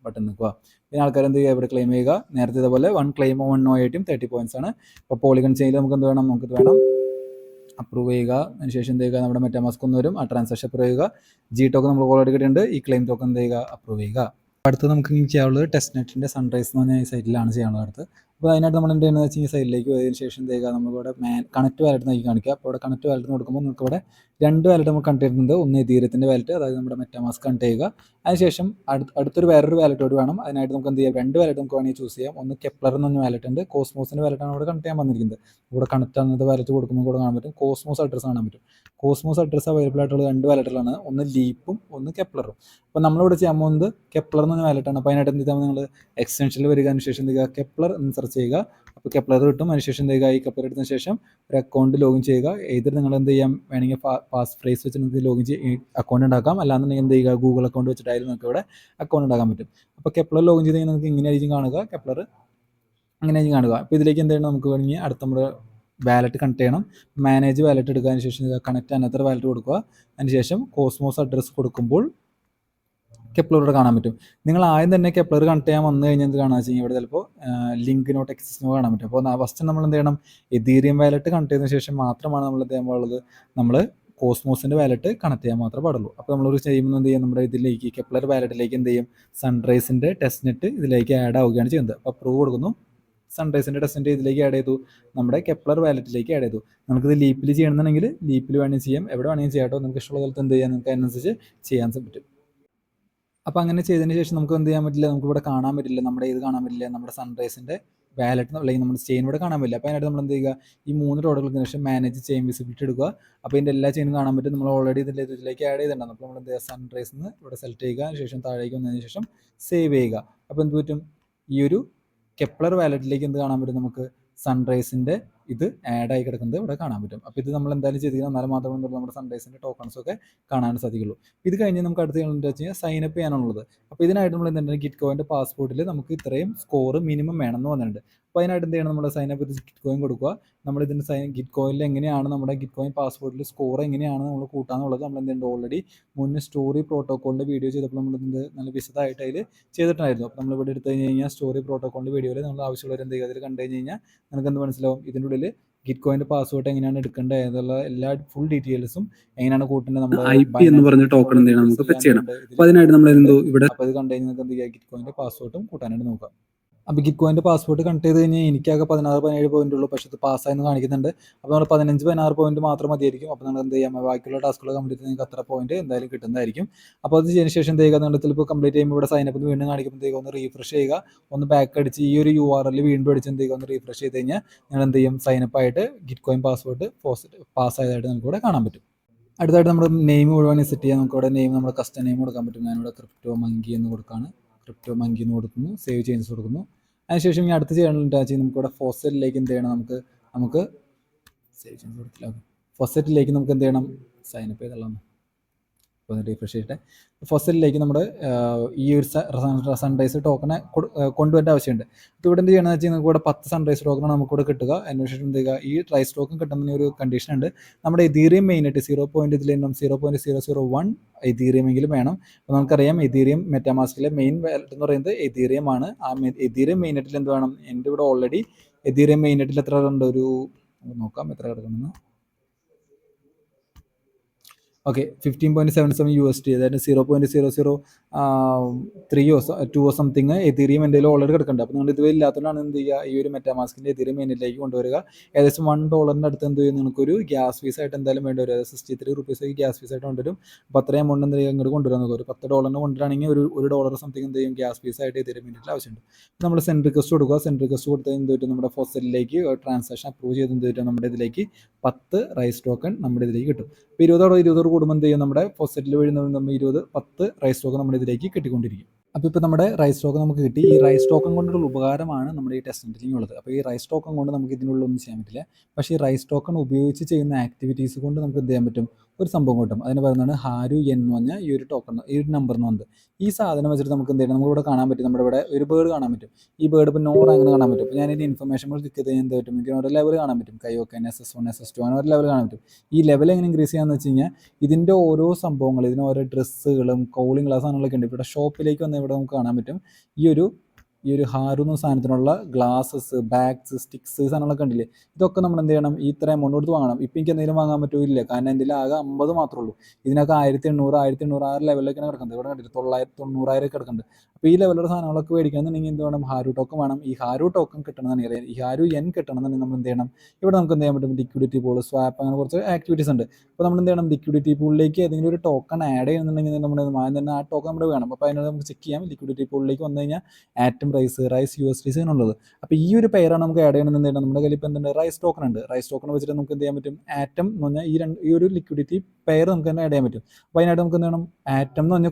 ബട്ടൺ നിൽക്കുക. പിന്നെ ആൾക്കാർ എന്ത് ചെയ്യുക, ഇവിടെ ക്ലെയിം ചെയ്യുക. നേരത്തെ ഇതേപോലെ 1 ക്ലെയിം 1 OIT 30 പോയിന്റ്സ് ആണ്. അപ്പോൾ പോളിഗൺ ചെയിനിൽ നമുക്ക് എന്ത് വേണം, നമുക്കിത് വേണം, അപ്രൂവ് ചെയ്യുക. അതിനുശേഷം എന്ത് ചെയ്യുക, നമ്മുടെ മെറ്റാമാസ്ക് ഒന്ന് വരും, ആ ട്രാൻസാക്ഷൻ അപ്രൂവ് ചെയ്യുക. ജി ടോക്കൺ നമ്മൾ ഓൾറെഡി കിട്ടിയിട്ടുണ്ട്. ഈ ക്ലെയിം ടോക്കൺ എന്ത് ചെയ്യുക, അപ്രൂവ് ചെയ്യുക. അടുത്ത് നമുക്ക് ഇനി ചെയ്യാനുള്ളത് ടെസ്റ്റ് നെറ്റിൻ്റെ സൺറൈസ് എന്ന് പറഞ്ഞ ഈ സൈറ്റിലാണ് ചെയ്യാനുള്ളത് അടുത്ത്. അപ്പോൾ അതിനായിട്ട് നമ്മൾ എന്ത് ചെയ്യുന്നത് വെച്ച് കഴിഞ്ഞാൽ സൈഡിലേക്ക് പോയതിന് ശേഷം എന്ത് ചെയ്യുക, നമ്മളിവിടെ കണക്ട് വാലറ്റ് നോക്കി കാണിക്കുക. അപ്പോൾ ഇവിടെ കണക്ട് വാലറ്റ് കൊടുക്കുമ്പോൾ നമുക്ക് ഇവിടെ 2 വാലറ്റ് നമുക്ക് കണക്ട് ചെയ്തിട്ടുണ്ട്. ഒന്ന് എതീരിയത്തിൻ്റെ വാലറ്റ്, അതായത് നമ്മുടെ മെറ്റാമാസ്ക് കണക്ട് ചെയ്യുക. അതിനുശേഷം വേറൊരു വാലറ്റ് കൂടി വേണം. അതിനായിട്ട് നമുക്ക് എന്ത് ചെയ്യാം, 2 വാലറ്റ് നമുക്ക് വേണമെങ്കിൽ ചൂസ് ചെയ്യാം. ഒന്ന് കെപ്ലർ എന്ന് പറഞ്ഞ വാലറ്റ് ഉണ്ട്, കോസ്മോസിൻ്റെ വാലറ്റാണ് ഇവിടെ കണക്ട് ചെയ്യാൻ വന്നിരിക്കുന്നത്. ഇവിടെ കണക്ട് ആകുന്നത് വാലറ്റ് കൊടുക്കുമ്പോൾ കൂടെ കാണാൻ പറ്റും. കോസ്മോസ് അഡ്രസ്സ് കാണാൻ പറ്റും. കോസ്മോസ് അഡ്രസ്സ് അവൈലബിൾ ആയിട്ടുള്ള 2 വാലറ്റുകളാണ്, ഒന്ന് ലീപ്പും ഒന്ന് കെപ്ലറും. അപ്പോൾ നമ്മളിവിടെ ചെയ്യാൻ പോകുന്നത് കെപ്ലർ എന്ന് പറഞ്ഞ വാലറ്റാണ്. അപ്പോൾ അതിനായിട്ട് എന്ത് ചെയ്താൽ നിങ്ങൾ എക്സ്റ്റൻഷനിൽ വരിക. അതിനുശേഷം എന്ത് ചെയ്യുക, കെപ്ലർ എന്ന് സെർച്ച് ചെയ്യുക. അപ്പോൾ കെപ്ലർ കിട്ടും. അതിനുശേഷം എന്ത് ചെയ്യുക, ഈ കെപ്ലർ എടുത്തതിന് ശേഷം ഒരു അക്കൗണ്ട് ലോഗിൻ ചെയ്യുക. ഏതൊരു നിങ്ങൾ എന്ത് ചെയ്യാം, വേണമെങ്കിൽ പാസ് ഫ്രേസ് വെച്ച് നിങ്ങൾക്ക് ലോഗിൻ അക്കൗണ്ട് ഉണ്ടാക്കാം. അല്ലാന്നുണ്ടെങ്കിൽ എന്ത് ചെയ്യുക, ഗൂഗിൾ അക്കൗണ്ട് വെച്ചിട്ടായാലും നിങ്ങൾക്ക് ഇവിടെ അക്കൗണ്ട് ഉണ്ടാക്കാൻ പറ്റും. അപ്പോൾ കെപ്ലർ ലോഗിൻ ചെയ്ത് കഴിഞ്ഞാൽ നിങ്ങൾക്ക് ഇങ്ങനെയായിരിക്കും കാണുക, കെപ്ലർ അങ്ങനെയായിരിക്കും കാണുക. അപ്പോൾ ഇതിലേക്ക് എന്ത് ചെയ്യണം, നമുക്ക് വേണമെങ്കിൽ അടുത്ത നമ്മുടെ വാലറ്റ് കണക്ട് ചെയ്യണം. മാനേജ് വാലറ്റ് എടുക്കുക. അതിന് ശേഷം കണക്ട് അനത്തർ വാലറ്റ് കൊടുക്കുക. അതിനുശേഷം കോസ്മോസ് അഡ്രസ്സ് കൊടുക്കുമ്പോൾ കെപ്ലർ ഇവിടെ കാണാൻ പറ്റും. നിങ്ങൾ ആദ്യം തന്നെ കെപ്ലർ കണക്ട് ചെയ്യാൻ വന്നു കഴിഞ്ഞാൽ എന്ത് കാണാൻ വെച്ച് കഴിഞ്ഞാൽ ഇവിടെ ചിലപ്പോൾ ലിങ്ക് നോട്ട് എക്സിസ്റ്റ് കാണാൻ പറ്റും. അപ്പോൾ ഫസ്റ്റ് നമ്മൾ എന്ത് ചെയ്യണം, എതീരിയം വാലറ്റ് കണക്ട് ചെയ്തതിന് ശേഷം മാത്രമാണ് നമ്മൾ എന്ത് ചെയ്യാൻ പാടുള്ളത്, നമ്മൾ കോസ്മോസിൻ്റെ വാലറ്റ് കണക്ട് ചെയ്യാൻ മാത്രമേ പാടുള്ളൂ. അപ്പോൾ നമ്മളൊരു ചെയ്യുമ്പോൾ എന്ത് ചെയ്യും, നമ്മുടെ ഇതിലേക്ക് കെപ്ലർ വാലറ്റിലേക്ക് എന്ത് ചെയ്യും, സൺറൈസിൻ്റെ ടെസ്റ്റ് നെറ്റ് ഇതിലേക്ക് ആഡ് ആവുകയാണ് ചെയ്യുന്നത്. അപ്പോൾ അപ്രൂവ് കൊടുക്കുന്നു. സൺറൈസിൻ്റെ ടെസ്റ്റ് നെറ്റ് ഇതിലേക്ക് ആഡ് ചെയ്തു, നമ്മുടെ കെപ്ലർ വാലറ്റിലേക്ക് ആഡ് ചെയ്തു. നമുക്കിത് ലീപ്പിൽ ചെയ്യണമെന്നുണ്ടെങ്കിൽ ലീപ്പിൽ വേണമെങ്കിൽ ചെയ്യാം, എവിടെ വേണമെങ്കിൽ ചെയ്യാം കേട്ടോ. നിങ്ങൾക്ക് ഇഷ്ടമുള്ള സ്ഥലത്ത് എന്ത് ചെയ്യാം, നിങ്ങൾക്ക് അതിനനുസരിച്ച് ചെയ്യാൻ പറ്റും. അപ്പോൾ അങ്ങനെ ചെയ്തതിന് ശേഷം നമുക്ക് എന്ത് ചെയ്യാൻ പറ്റില്ല, നമുക്ക് ഇവിടെ കാണാൻ പറ്റില്ല, നമ്മുടെ ഇത് കാണാൻ പറ്റില്ല, നമ്മുടെ സൺറൈസിൻ്റെ വാലറ്റ് അല്ലെങ്കിൽ നമ്മുടെ ചെയിൻ ഇവിടെ കാണാൻ പറ്റില്ല. അപ്പോൾ അതിനായിട്ട് നമ്മൾ എന്ത് ചെയ്യുക, ഈ 3 ഡോട്ടുകൾക്ക് ശേഷം മാനേജ് ചെയിൻ വിസിബിലിറ്റി എടുക്കുക. അപ്പോൾ ഇതിൻ്റെ എല്ലാ ചെയിനും കാണാൻ പറ്റും. നമ്മൾ ഓൾറെഡി ഇതിലേക്ക് ആഡ് ചെയ്തിട്ടുണ്ടാകും. അപ്പോൾ നമ്മൾ എന്ത് ചെയ്യുക, സൺറൈസ് നിന്ന് ഇവിടെ സെലക്ട് ചെയ്യുക. അതിന് ശേഷം താഴേക്ക് വന്നതിന് ശേഷം സേവ് ചെയ്യുക. അപ്പോൾ എന്ത് പറ്റും, ഈ ഒരു കെപ്ലർ വാലറ്റിലേക്ക് എന്ത് കാണാൻ പറ്റും, നമുക്ക് സൺറൈസിൻ്റെ ഇത് ആഡായി കിടക്കുന്നത് ഇവിടെ കാണാൻ പറ്റും. അപ്പോൾ ഇത് നമ്മൾ എന്തായാലും ചെയ്തിരിക്കണം, എന്നാലും മാത്രമേ നമ്മുടെ സൺറൈസിൻ്റെ ടോക്കൺസൊക്കെ കാണാൻ സാധിക്കുള്ളൂ. ഇത് കഴിഞ്ഞ് നമുക്ക് അടുത്ത് എന്താ വെച്ച് കഴിഞ്ഞാൽ സൈനപ്പ് ചെയ്യാനുള്ളത്. അപ്പോൾ ഇതിനായിട്ട് നമ്മൾ എന്താണ്, ഗിറ്റ്കോയിൻ്റെ പാസ്പോർട്ടിൽ നമുക്ക് ഇത്രയും സ്കോർ മിനിമം വേണമെന്ന് വന്നിട്ടുണ്ട്. അപ്പോൾ അതിനായിട്ട് എന്ത് ചെയ്യണം, നമ്മൾ സൈനപ്പ് ചെയ്ത് ഗിറ്റ്കോയിൻ കൊടുക്കുക. നമ്മളിതിൻ്റെ ഗിറ്റ്കോയിനിൽ എങ്ങനെയാണ് നമ്മുടെ ഗിറ്റ്കോയിൻ പാസ്പോർട്ടിൽ സ്കോർ എങ്ങനെയാണ് നമ്മൾ കൂട്ടാന്നുള്ളത് നമ്മൾ എന്തുണ്ട് ഓൾറെഡി മുന്നേ സ്റ്റോറി പ്രോട്ടോക്കോളിൻ്റെ വീഡിയോ ചെയ്തപ്പോൾ നമ്മൾ ഇതിൻ്റെ നല്ല വിശദമായിട്ട് അതിൽ ചെയ്തിട്ടുണ്ടായിരുന്നു. അപ്പോൾ നമ്മളിവിടെ എടുത്തു കഴിഞ്ഞ് കഴിഞ്ഞാൽ സ്റ്റോറി പ്രോട്ടോക്കോളിൻ്റെ വീഡിയോയിൽ നമ്മൾ ആവശ്യമുള്ളവർ എന്ത് ചെയ്യുക, അതിൽ കണ്ടു കഴിഞ്ഞ് കഴിഞ്ഞാൽ നമുക്ക് എന്ത് മനസ്സിലാവും, ഇതിൻ്റെ ഉള്ളിൽ ഗിറ്റ്കോയിൻ്റെ പാസ്വേഡ് എങ്ങനെയാണ് എടുക്കേണ്ടത് എന്നുള്ള എല്ലാ ഫുൾ ഡീറ്റെയിൽസും എങ്ങനെയാണ് കൂട്ടേണ്ടത്, നമ്മൾ IP എന്ന് പറഞ്ഞ ടോക്കൺ എന്ത് ചെയ്യണം, നമുക്ക് ഫെച്ച് ചെയ്യണം. അപ്പോൾ അതിനായിട്ട് നമ്മൾ എന്തോ ഇവിടെ അപ്പോൾ ഇത് കണ്ടു കഴിഞ്ഞാൽ നമുക്ക് എന്ത് ചെയ്യുക, ഗിറ്റ്കോയിൻ്റെ പാസ്വേഡും കൂട്ടാനായിട്ട് നോക്കാം. അപ്പോൾ ഗിറ്റ്കോയിൻ്റെ പാസ്പോർട്ട് കണക്ട് ചെയ്ത് കഴിഞ്ഞാൽ എനിക്കാകെ 16-17 പോയിന്റ് ഉള്ളൂ, പക്ഷേ ഇത് പാസ്സായെന്ന് കാണിക്കുന്നുണ്ട്. അപ്പോൾ നമ്മൾ 15-16 പോയിന്റ് മാത്രം മതിയായിരിക്കും. അപ്പോൾ നമ്മൾ എന്ത് ചെയ്യാം, ബാക്കിയുള്ള ടാസ്കുകൾ കംപ്ലീറ്റ് ചെയ്ത് നിങ്ങൾക്ക് അത്ര പോയിന്റ് എന്തായാലും കിട്ടുന്നതായിരിക്കും. അപ്പോൾ അത് ചെയ്യുന്ന ശേഷം എന്ത് ചെയ്യുക, നിങ്ങൾ ചിലപ്പോൾ കംപ്ലീറ്റ് ചെയ്യുമ്പോൾ ഇവിടെ സൈനപ്പ് വീണ്ടും കാണിക്കുമ്പോഴത്തേക്ക് ഒന്ന് റീഫ്രഷ് ചെയ്യുക, ഒന്ന് ബാക്ക് അടിച്ച് ഈ ഒരു URL വീണ്ടും അടിച്ച് എന്ത് ചെയ്യുക, ഒന്ന് റീഫ്രഷ് ചെയ്ത് കഴിഞ്ഞാൽ നിങ്ങൾ എന്ത് ചെയ്യും, സൈനപ്പ് ആയിട്ട് ഗിറ്റ്കോയിൻ പാസ്വേഡ് പാസ്സായതായിട്ട് നമുക്ക് ഇവിടെ കാണാൻ പറ്റും. അടുത്തായിട്ട് നമ്മുടെ നെയിം മുഴുവൻ സെറ്റ് ചെയ്യാം. നമുക്ക് ഇവിടെ നെയിം നമ്മുടെ കസ്റ്റം നെയിം കൊടുക്കാൻ പറ്റും. ഞാനിവിടെ ക്രിപ്റ്റോ മങ്കി എന്ന് കൊടുക്കുകയാണ്. ക്രിപ്റ്റോ മങ്കി എന്ന് കൊടുക്കുന്നു, സേവ് ചേഞ്ചസ് കൊടുക്കുന്നു. അതിനുശേഷം ഇനി അടുത്ത് ചെയ്യാനുള്ള നമുക്കിവിടെ ഫോസറ്റിലേക്ക് എന്ത് ചെയ്യണം, നമുക്ക് സേവ് ചേഞ്ച് കൊടുത്തില്ല, ഫോസറ്റിലേക്ക് നമുക്ക് എന്ത് ചെയ്യണം, സൈനപ്പ് ചെയ്തോളാം. ഒന്ന് റീഫ്രഷ് ചെയ്തിട്ട് ഫസലിലേക്ക് നമ്മുടെ ഈ ഒരു സൺറൈസ് ടോക്കണെ കൊണ്ടുവരേണ്ട ആവശ്യമുണ്ട്. അപ്പോൾ ഇവിടെ എന്ത് ചെയ്യണമെന്ന് വെച്ചാൽ നിങ്ങൾക്ക് ഇവിടെ 10 സൺറൈസ് ടോക്കൺ നമുക്കിവിടെ കിട്ടുക. അതിനുശേഷം എന്ത് ചെയ്യുക, ഈ റൈസ് ടോക്കൺ കിട്ടുന്ന ഒരു കണ്ടീഷൻ ഉണ്ട്. നമ്മുടെ എതീറിയം മെയിനായിട്ട് 0.001 എതീറിയം എങ്കിലും വേണം. അപ്പോൾ നമുക്കറിയാം എതീറിയം മെറ്റാമാസ്കിലെ മെയിൻ വാലറ്റ് എന്ന് പറയുന്നത് എതീറിയം ആണ്. ആ എതീറിയം മെയിനെറ്റിൽ എന്ത് വേണം, എൻ്റെ ഇവിടെ ഓൾറെഡി എതീറിയം മെയിനെറ്റിൽ എത്ര ഉണ്ട്, ഒരു നോക്കാം എത്ര കിടക്കണമെന്ന്. ഓക്കെ, 15.77 USD, അതായത് 0.003 2 സംതിങ് എതീറിയം എൻ്റെ ഓൾറെഡി കിടക്കുന്നുണ്ട്. അപ്പോൾ നിങ്ങൾ ഇതുവരെ ഇല്ലാത്തതുകൊണ്ടാണ് എന്ത് ചെയ്യുക, ഈ ഒരു മെറ്റാമാസ്കിൻ്റെ എതീറിയം മെയിനിലേക്ക് കൊണ്ടുവരിക. ഏകദേശം $1 അടുത്ത് എന്ത് ചെയ്യും, നിങ്ങൾക്കൊരു ഗ്യാസ് ഫീസ് ആയിട്ട് എന്തായാലും വേണ്ടി വരും. അതായത് 63 റുപ്പീസ് ഗ്യാസ് ഫീസ് ആയിട്ട് കൊണ്ടുവരും. അപ്പോൾ അത്രയും എമൗണ്ട് എന്ത് ചെയ്യുക, ഇങ്ങോട്ട് കൊണ്ടുവരാൻ നോക്കുക. ഒരു $10 കൊണ്ടുവരാണെങ്കിൽ ഒരു $1 സംതിങ് എന്ത് ചെയ്യും, ഗ്യാസ് ഫീസ് ആയിട്ട് എതീറിയം മെയിനിൽ ആവശ്യമുണ്ട്. നമ്മൾ സെൻഡ് റിക്വസ്റ്റ് കൊടുക്കുക. സെൻഡ് റിക്വസ്റ്റ് കൊടുത്താൽ എന്ത് പറ്റും, നമ്മുടെ ഫോസലിലേക്ക് ട്രാൻസാക്ഷൻ അപ്രൂവ് ചെയ്ത് എന്ത് പറ്റും, നമ്മുടെ ഇതിലേക്ക് 10 റൈസ് ടോക്കൺ നമ്മുടെ ഇതിലേക്ക് കിട്ടും. ഇപ്പോൾ 20 കൂടുമ്പോൾ എന്ത് ചെയ്യും, നമ്മുടെ ഫോസറ്റിൽ വഴി നമ്മൾ 10 റൈസ് ടോക്കൺ നമ്മുടെ ഇതിലേക്ക് കിട്ടിക്കൊണ്ടിരിക്കും. അപ്പോൾ ഇപ്പോൾ നമ്മുടെ റൈസ് ടോക്കൺ നമുക്ക് കിട്ടി. ഈ റൈസ് ടോക്കൺ കൊണ്ടുള്ള ഉപകാരമാണ് നമ്മുടെ ഈ ടെസ്റ്റ് നെറ്റിൽ ഉള്ളത്. അപ്പോൾ ഈ റൈസ് ടോക്കൺ കൊണ്ട് നമുക്ക് ഇതിനുള്ളൊന്നും ചെയ്യാൻ പറ്റില്ല. പക്ഷേ ഈ റൈസ് ടോക്കൺ ഉപയോഗിച്ച് ചെയ്യുന്ന ആക്ടിവിറ്റീസ് കൊണ്ട് നമുക്ക് എന്ത് ചെയ്യാൻ പറ്റും, ഒരു സംഭവം കിട്ടും. അതിന് പറയുന്നതാണ് ഹാരു എൻ എന്ന് പറഞ്ഞാൽ ഈ ഒരു ടോക്കൺ, ഈ ഒരു നമ്പർ എന്ന് പറഞ്ഞത്. ഈ സാധനം വെച്ചിട്ട് നമുക്ക് എന്ത് ചെയ്യണം, നമുക്കിവിടെ കാണാൻ പറ്റും, നമ്മുടെ ഇവിടെ ഒരു ബേർഡ് കാണാൻ പറ്റും. ഈ ബേർഡ് ഇപ്പോൾ നോർ അങ്ങനെ കാണാൻ പറ്റും. അപ്പോൾ ഞാനിത് ഇൻഫർമേഷൻ കൂടി ക്ലിക്ക് ചെയ്ത് എന്ത് പറ്റും, എനിക്ക് ഓരോ ലെവൽ കാണാൻ പറ്റും. കൈവക്കാൻ SS1 SS2 അങ്ങനെ ഒരു ലെവൽ കാണാൻ പറ്റും. ഈ ലെവൽ എങ്ങനെ ഇൻക്രീസ് ചെയ്യാന്ന് വെച്ച് കഴിഞ്ഞാൽ ഇതിൻ്റെ ഓരോ സംഭവങ്ങൾ, ഇതിന് ഓരോ ഡ്രസ്സുകളും കോളിംഗ് ഗ്ലാസ് സാധനങ്ങളൊക്കെ ഉണ്ട്. ഇവിടെ ഷോപ്പിലേക്ക് വന്ന് ഇവിടെ നമുക്ക് കാണാൻ പറ്റും ഈ ഒരു ഹാരു എന്ന സാധനത്തിനുള്ള ഗ്ലാസസ്, ബാഗ്സ്, സ്റ്റിക്സ് സാധനങ്ങളൊക്കെ ഉണ്ടല്ലേ. ഇതൊക്കെ നമ്മൾ എന്ത് ചെയ്യണം, ഇത്ര എമൗണ്ട് കൊടുത്ത് വാങ്ങണം. ഇപ്പം എനിക്ക് എന്തെങ്കിലും വാങ്ങാൻ പറ്റില്ല, കാരണം എൻ്റെ ആകെ 50 മാത്രമേ ഉള്ളൂ. ഇതിനൊക്കെ 1800 ആ ലെവലിലേക്കാണ് കിടക്കുന്നത്. ഇവിടെ കണ്ടിട്ട് 990,000 കിടക്കുന്നുണ്ട്. അപ്പോൾ ഈ ലെവലുള്ള സാധനങ്ങളൊക്കെ മേടിക്കണമെന്നുണ്ടെങ്കിൽ എന്ത് വേണം, ഹാരു ടോക്കൺ വേണം. ഈ ഹാരു ടോക്കൺ കിട്ടണമെന്നുണ്ടെങ്കിൽ, ഈ ഹാരു എൻ കിട്ടണമെന്നുണ്ടെങ്കിൽ നമ്മൾ എന്ത് ചെയ്യണം, ഇവിടെ നമുക്ക് എന്ത് ചെയ്യാൻ പറ്റും, ലിക്വിഡിറ്റി പൂൾ, സ്വാപ്പ്, അങ്ങനെ കുറച്ച് ആക്ടിവിറ്റീസ് ഉണ്ട്. അപ്പോൾ നമ്മൾ എന്ത് ചെയ്യണം, ലിക്വിഡിറ്റി പൂളിലേക്ക് ഏതെങ്കിലും ഒരു ടോക്കൺ ആഡ് ചെയ്യുന്നുണ്ടെങ്കിൽ നമ്മുടെ ആദ്യം തന്നെ ആ ടോക്കൺ നമ്മുടെ വേണം. അപ്പോൾ അതിനോട് നമുക്ക് ചെക്ക് ചെയ്യാം. ലിക്വിഡിറ്റി പൂളിലേക്ക് വന്നു കഴിഞ്ഞാൽ ആറ്റം റൈസ് USDC എന്നുള്ളത്. അപ്പോൾ ഈ ഒരു പെയറാണ് നമുക്ക് ആഡ് ചെയ്യണമെന്ന് എന്ത് ചെയ്യണം, നമ്മുടെ കയ്യിൽ ഇപ്പോൾ എന്തുണ്ട്, റൈസ് ടോക്കൺ ഉണ്ട്. റൈസ് ടോക്കൺ വെച്ചിട്ട് നമുക്ക് എന്ത് ചെയ്യാൻ പറ്റും, ആറ്റം എന്ന് പറഞ്ഞാൽ ഈ ഒരു ലിക്വിഡിറ്റി പെയർ നമുക്ക് തന്നെ ആഡ് ചെയ്യാൻ പറ്റും. അപ്പോൾ അതിനായിട്ട് നമുക്ക് എന്ത് വേണം, ആറ്റം എന്ന് പറഞ്ഞ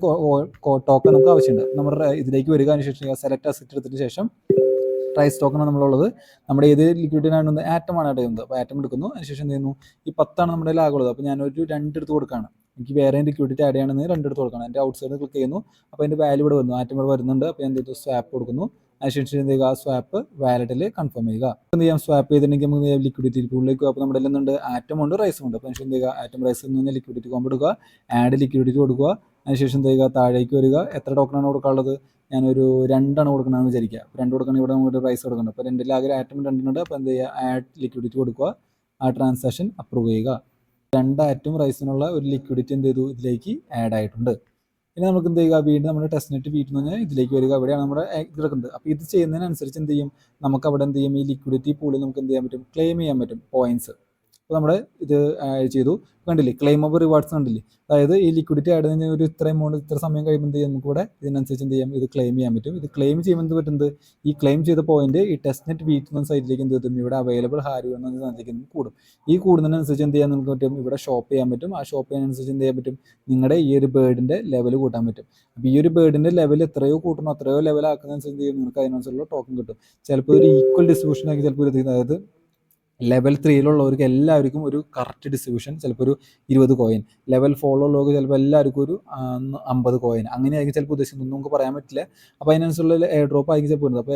ടോക്കൺ നമുക്ക് ആവശ്യമുണ്ട്. നമ്മുടെ ഇതിലേക്ക് വരിക, അതിനുശേഷം സെലക്ട് അസറ്റ് എടുത്തതിന് ശേഷം റൈസ് ടോക്കൺ നമ്മളുള്ളത്. നമ്മുടെ ഏത് ലിക്വിഡിനാണ്, ആറ്റമാണ് ആഡ് ചെയ്യുന്നത്. അപ്പോൾ ആറ്റം എടുക്കുന്നു. അതിനുശേഷം എന്ത് ചെയ്യുന്നു, ഈ 10 നമ്മുടെ ലാഗുള്ളത്. അപ്പോൾ ഞാനൊരു 2 എടുത്ത് കൊടുക്കുകയാണ്. എനിക്ക് വേറെ ലിക്വിഡിറ്റി ആഡ് ചെയ്യണമെന്ന് 2 എടുത്ത് കൊടുക്കണം. എൻ്റെ ഔട്ട് സൈഡ് ക്ലിക്ക് ചെയ്യുന്നു. അപ്പോൾ എൻ്റെ വാല്യൂ ഇവിടെ വരുന്നു, ആറ്റം ഇവിടെ വരുന്നുണ്ട്. അപ്പോൾ ഞാൻ എന്ത് ചെയ്തു, സ്വാപ്പ് കൊടുക്കുന്നു. അതിനുശേഷം എന്ത് ചെയ്യുക, സ്വാപ്പ് വാലറ്റിൽ കൺഫേം ചെയ്യുക. എന്ത് ചെയ്യാം, സ്വാപ്പ് ചെയ്തിട്ടുണ്ടെങ്കിൽ നമുക്ക് ലിക്വിഡിറ്റി പൂളിലേക്ക്. അപ്പോൾ നമ്മുടെ എന്തുണ്ട്, ആറ്റം ഉണ്ട്, റൈസും ഉണ്ട്. അപ്പോൾ അതിനുശേഷം എന്ത് ചെയ്യുക, ആറ്റം റൈസ് എന്ന് പറഞ്ഞാൽ ലിക്വിഡിറ്റി കോമ്പ് എടുക്കുക, ആഡ് ലിക്വിഡിറ്റി കൊടുക്കുക. അതിനുശേഷം എന്ത് ചെയ്യുക, താഴേക്ക് വരിക. എത്ര ടോക്കണാണ് കൊടുക്കാനുള്ളത്, ഞാനൊരു 2 കൊടുക്കണമെന്ന് വിചാരിക്കുക. 2 കൊടുക്കണമെങ്കിൽ ഇവിടെ നമുക്ക് റൈസ് കൊടുക്കുന്നുണ്ട്. അപ്പോൾ എൻ്റെ ആകെ ആറ്റം 2 ഉണ്ട്. അപ്പോൾ എന്ത് ചെയ്യുക, ആഡ് ലിക്വിഡിറ്റി കൊടുക്കുക, ആ ട്രാൻസാക്ഷൻ അപ്രൂവ് ചെയ്യുക. 2 ആറ്റം റൈസിനുള്ള ഒരു ലിക്വിഡിറ്റി എന്ത് ചെയ്തു, ഇതിലേക്ക് ആഡ് ആയിട്ടുണ്ട്. ഇനി നമുക്ക് എന്ത് ചെയ്യുക, വീണ്ടും നമ്മുടെ ടെസ്റ്റ് നെറ്റ് വീട്ടിൽ നിന്ന് ഇതിലേക്ക് വരിക. ഇവിടെയാണ് നമ്മുടെ ഇത് കിടക്കുന്നത്. അപ്പോൾ ഇത് ചെയ്യുന്നതിനനുസരിച്ച് എന്ത് ചെയ്യും, നമുക്ക് അവിടെ എന്ത് ചെയ്യും, ഈ ലിക്വിഡിറ്റി പൂളിൽ നമുക്ക് എന്ത് ചെയ്യാൻ പറ്റും, ക്ലെയിം ചെയ്യാൻ പറ്റും പോയിന്റ്സ്. അപ്പോൾ നമ്മുടെ ഇത് ചെയ്തു, കണ്ടില്ലേ, ക്ലെയിമബിൾ റിവാർഡ്സ് കണ്ടില്ലേ. അതായത് ഈ ലിക്വിഡിറ്റി ആഡ് ചെയ്യുന്ന ഒരു ഇത്ര എമൗണ്ട് ഇത്ര സമയം കഴിയുമ്പോൾ എന്ത് ചെയ്യാം, നമുക്ക് ഇവിടെ ഇതിനനുസരിച്ച് എന്ത് ചെയ്യാം, ഇത് ക്ലെയിം ചെയ്യാൻ പറ്റും. ഇത് ക്ലെയിം ചെയ്യുമ്പോൾ എന്ത് പറ്റുന്നത്, ഈ ക്ലെയിം ചെയ്ത പോയിന്റ് ഈ ടെസ്റ്റ് നെറ്റ് വീട്ടിൽ നിന്ന് സൈറ്റിലേക്ക് എന്ത് പറ്റും, ഇവിടെ അവൈലബിൾ ഹാരു എന്ന സ്ഥലത്തേക്ക് നമുക്ക് കൂടും. ഈ കൂടുന്നതിനനുസരിച്ച് എന്ത് ചെയ്യാൻ നമുക്ക് പറ്റും, ഇവിടെ ഷോപ്പ് ചെയ്യാൻ പറ്റും. ആ ഷോപ്പ് ചെയ്യാനനുസരിച്ച് എന്ത് ചെയ്യാൻ പറ്റും, നിങ്ങളുടെ ഈ ഒരു ബേർഡിൻ്റെ ലെവൽ കൂട്ടാൻ പറ്റും. അപ്പോൾ ഈ ഒരു ബേർഡിൻ്റെ ലെവൽ എത്രയോ കൂട്ടണോ അത്രയോ ലെവൽ ആക്കുന്നതനുസരിച്ച് എന്ത് ചെയ്യും, നിങ്ങൾക്ക് അതിനനുസരിച്ചുള്ള ടോക്കൺ കിട്ടും. ചിലപ്പോൾ ഒരു ഈക്വൽ ഡിസ്ട്രിബ്യൂഷൻ ആക്കി, ചിലപ്പോൾ ഒരു അതായത് ലെവൽ 3 എല്ലാവർക്കും ഒരു കറക്റ്റ് ഡിസ്ട്രിബ്യൂഷൻ, ചിലപ്പോൾ ഒരു 20 കോയിൻ. ലെവൽ 4 ചിലപ്പോൾ എല്ലാവർക്കും ഒരു 50 കോയിൻ. അങ്ങനെയായിരിക്കും ചിലപ്പോൾ ഉദ്ദേശിക്കുന്നത്, നമുക്ക് പറയാൻ പറ്റില്ല. അപ്പോൾ അതിനനുസരിച്ചുള്ള എയർ ഡ്രോപ്പ് ആയിരിക്കും ചിലപ്പോൾ വരുന്നത്. അപ്പോൾ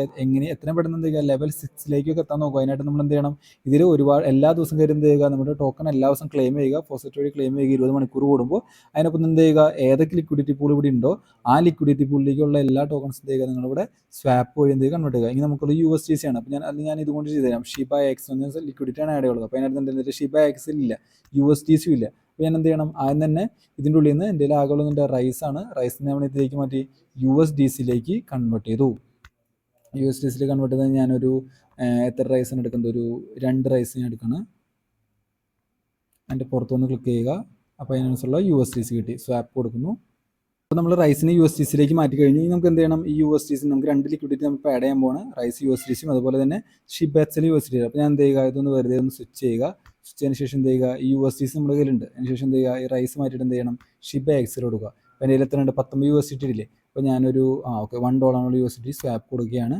എത്രയും പെട്ടെന്ന് എന്ത് ചെയ്യുക, ലെവൽ 6 എത്താൻ നോക്കുക. അതിനായിട്ട് നമ്മൾ എന്ത് ചെയ്യണം, ഇതിൽ ഒരുപാട് എല്ലാ ദിവസം കയറി എന്ത് ചെയ്യുക, നമ്മുടെ ടോക്കൺ എല്ലാ ദിവസം ക്ലെയിം ചെയ്യുക. പോസിറ്റീവ് വഴി ക്ലെയിം ചെയ്യുക 20 മണിക്കൂർ കൂടുമ്പോൾ. അതിനൊപ്പം എന്ത് ചെയ്യുക, ഏതൊക്കെ ലിക്വിഡിറ്റി പൂൾ ഇവിടെ ഉണ്ടോ ആ ലിക്വിഡിറ്റി പൂളിലേക്കുള്ള എല്ലാ ടോക്കൺസ് എന്ത് ചെയ്യുക, നിങ്ങളിവിടെ സ്വാപ്പ് വഴി എന്ത് ചെയ്യുക, കൺവേർട്ട് ചെയ്യുക. ഇനി നമുക്കൊരു USDC ആണ്. അപ്പോൾ ഞാൻ ഇതുകൊണ്ട് ചെയ്ത് തരാം. ഷിബ എക്സ് എന്ന് ലിക്വിഡിറ്റിയാണ് ആഡ് ചെയ്യുള്ളത്. അപ്പോൾ അതിനകത്ത് എന്തെങ്കിലും ഷിബ എക്സ് ഇല്ല, USDC ഇല്ല. അപ്പോൾ ഞാൻ എന്ത് ചെയ്യണം, ആദ്യം തന്നെ ഇതിൻ്റെ ഉള്ളിൽ നിന്ന് എൻ്റെ ആകുള്ള റൈസാണ്, റൈസിനെ നമ്മൾ ഇതിലേക്ക് മാറ്റി USDC കൺവേർട്ട് ചെയ്തു. USDC കൺവേർട്ട് ചെയ്താൽ ഞാനൊരു എത്ര റൈസാണ് എടുക്കുന്നത്, ഒരു 2 റൈസ് ഞാൻ എടുക്കണം. അതിൻ്റെ പുറത്തുനിന്ന് ക്ലിക്ക് ചെയ്യുക. അപ്പോൾ അതിനനുസരിച്ചുള്ള USDC കിട്ടി, സ്വാപ്പ് കൊടുക്കുന്നു. അപ്പോൾ നമ്മൾ റൈസിനെ USDC മാറ്റി കഴിഞ്ഞ് നമുക്ക് എന്ത് ചെയ്യണം, ഈ USDC നമുക്ക് 2 ലിക്വിഡിറ്റി നമുക്ക് ആഡ് ചെയ്യാൻ പോകണം. റൈസ് USDCയും അതുപോലെ തന്നെ ഷിബെറ്റ്സിൽ USDC. അപ്പോൾ ഞാൻ എന്ത് ചെയ്യുക, ഇതൊന്ന് വെറുതെ ഒന്ന് സ്വിച്ച് ചെയ്യുക. സ്വിച്ച് ചെയ്തതിന് ശേഷം എന്ത് ചെയ്യുക, ഈ USDC നമ്മുടെ കയ്യിലുണ്ട്. അതിനുശേഷം എന്ത് ചെയ്യുക, ഈ റൈസ് മാറ്റിയിട്ട് എന്ത് ചെയ്യണം, ഷിബ എക്സിൽ കൊടുക്കുക. അപ്പോൾ എൻ്റെ കയ്യിൽ എത്ര ഉണ്ട്, 19 USDT ഇല്ലേ. അപ്പോൾ ഞാനൊരു $1 USDT സ്വാപ്പ് കൊടുക്കുകയാണ്.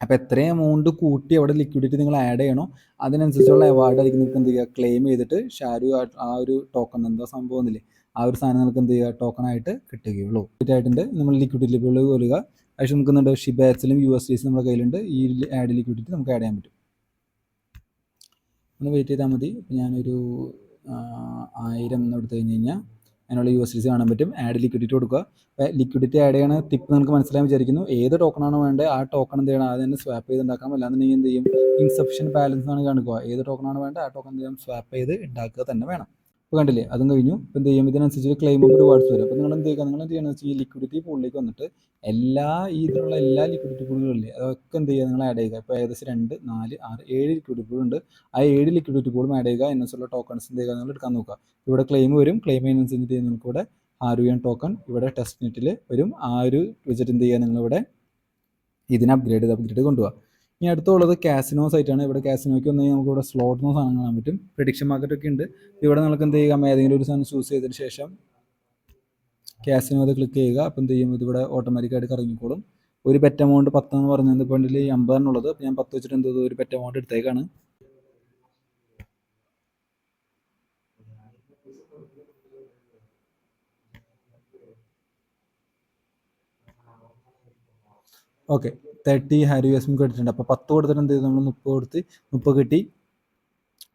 അപ്പോൾ എത്രയും എമൗണ്ട് കൂട്ടി അവിടെ ലിക്വിഡിറ്റി നിങ്ങൾ ആഡ് ചെയ്യണോ അതിനനുസരിച്ചുള്ള അവാർഡായിരിക്കും നിങ്ങൾക്ക് എന്ത് ചെയ്യുക ക്ലെയിം ചെയ്തിട്ട് ഷാരു ആ ഒരു ടോക്കൺ എന്താ സംഭവം എന്നില്ലേ ആ ഒരു സാധനം നിങ്ങൾക്ക് എന്ത് ചെയ്യുക ടോക്കണായിട്ട് കിട്ടുകയുള്ളൂ. ആയിട്ടുണ്ട് നമ്മൾ ലിക്വിഡിറ്റി പൂൾ വരിക പക്ഷേ നമുക്ക് എന്തുണ്ട് ഷിബാറ്റ്സിലും USDC നമ്മുടെ കയ്യിലുണ്ട്. ഈ ആഡ് ലിക്വിഡിറ്റി നമുക്ക് ആഡ് ചെയ്യാൻ പറ്റും. ഒന്ന് വെയിറ്റ് ചെയ്താൽ മതി. ഇപ്പം ഞാനൊരു 1000 എന്ന് എടുത്തു കഴിഞ്ഞ് കഴിഞ്ഞാൽ അതിനുള്ള USDC കാണാൻ പറ്റും. ആഡ് ലിക്വിഡിറ്റി കൊടുക്കുക. ലിക്വിഡിറ്റി ആഡ് ചെയ്യണ ടിപ്പ് നിങ്ങൾക്ക് മനസ്സിലായി വിചാരിക്കുന്നു. ഏത് ടോക്കണാണോ വേണ്ടത് ആ ടോക്കൺ എന്ത് ചെയ്യണം ആദ്യം തന്നെ സ്വാപ്പ് ചെയ്ത് ഉണ്ടാക്കാം. അല്ലാന്നുണ്ടെങ്കിൽ എന്ത് ചെയ്യും ഇൻസഫിഷ്യൻറ്റ് ബാലൻസ് ആണ് കാണിക്കുക. ഏത് ടോക്കണാണ് വേണ്ടത് ആ ടോക്കൺ എന്ത് ചെയ്യണം സ്വാപ്പ് ചെയ്ത് ഉണ്ടാക്കുക തന്നെ വേണം. ഇപ്പോൾ കണ്ടില്ലേ അതും കഴിഞ്ഞു. ഇപ്പോൾ എന്ത് ചെയ്യും ഇതിനനുസരിച്ച് ക്ലെയിമും റിവാർഡ്സ് വരും. അപ്പോൾ നിങ്ങൾ എന്ത് ചെയ്യുക നിങ്ങൾ എന്ത് ചെയ്യണമെന്ന് വെച്ചാൽ ഈ ലിക്വിഡിറ്റി പൂളിലേക്ക് വന്നിട്ട് ഇതിലുള്ള എല്ലാ ലിക്വിഡിറ്റി പൂളുകളില്ലേ അതൊക്കെ എന്ത് ചെയ്യുക നിങ്ങൾ ആഡ് ചെയ്യുക. ഇപ്പോൾ ഏകദേശം 2, 4, 6, 7 ലിക്വിഡിറ്റി പൂൾ ഉണ്ട്. ആ 7 ലിക്വിഡിറ്റി പൂളും ആഡ് ചെയ്യുക. അതിനനുസരിച്ചുള്ള ടോക്കൺസ് എന്ത് ചെയ്യുക നിങ്ങൾ എടുക്കാൻ നോക്കുക. ഇവിടെ ക്ലെയിം വരും. ക്ലെയിം ചെയ്യുന്നതനുസരിച്ച് നിങ്ങൾക്ക് ഇവിടെ ഹാരുവിയൻ ടോക്കൺ ഇവിടെ ടെസ്റ്റ് നെറ്റിൽ വരും. ആ ഒരു വെച്ചിട്ട് എന്ത് ചെയ്യുക നിങ്ങളിവിടെ ഇതിനെ അപ്ഗ്രേഡ് കൊണ്ടുപോകുക. ഇനി അടുത്തുള്ളത് കാസിനോ സൈറ്റാണ്. ഇവിടെ കാസിനോയ്ക്ക് വന്നു കഴിഞ്ഞാൽ നമുക്ക് ഇവിടെ സ്ലോട്ട് എന്ന സാധനം കാണാൻ പറ്റും. പ്രഡിക്ഷൻ മാർക്കറ്റ് ഒക്കെ ഉണ്ട്. ഇവിടെ നിങ്ങൾക്ക് എന്ത് ചെയ്യുക ഏതെങ്കിലും ഒരു സാധനം ചൂസ് ചെയ്തതിന് ശേഷം കാസിനോ അത് ക്ലിക്ക് ചെയ്യുക. അപ്പം എന്ത് ചെയ്യും ഇതിവിടെ ഓട്ടോമാറ്റിക്കായിട്ട് കറങ്ങിക്കോളും. ഒരു ബെറ്റ് എമൗണ്ട് 10 എന്ന് പറഞ്ഞത് ഇപ്പോൾ ഇതിൽ 50 എന്നുള്ളത്. അപ്പോൾ ഞാൻ 10 വെച്ചിട്ട് എന്ത് ചെയ്തു ഒരു ബെറ്റ് എമൗണ്ട് എടുത്തേക്കാണ്. ഓക്കെ 30 ഹാരി USM കിട്ടിയിട്ടുണ്ട്. അപ്പോൾ 10 കൊടുത്തിട്ട് എന്ത് ചെയ്തു നമ്മൾ 30 കൊടുത്ത് 30 കിട്ടി.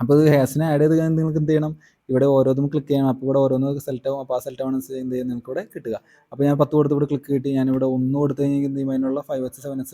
അപ്പോൾ ഇത് ഹാസിനെ ആഡ് ചെയ്ത് കഴിഞ്ഞാൽ നിങ്ങൾക്ക് എന്ത് ചെയ്യണം ഇവിടെ ഓരോന്നും ക്ലിക്ക് ചെയ്യണം. അപ്പോൾ ഇവിടെ ഓരോന്ന് സെലക്ട് ആവും. അപ്പോൾ ആ സെലക്ട് ആവുന്ന എന്ത് ചെയ്യും നിങ്ങൾക്ക് ഇവിടെ കിട്ടുക. അപ്പോൾ ഞാൻ 10 കൊടുത്ത് ഇവിടെ ക്ലിക്ക് കിട്ടി. ഞാനിവിടെ 1 കൊടുത്ത് കഴിഞ്ഞാൽ എന്ത് ചെയ്യും അതിനുള്ള 5x 7x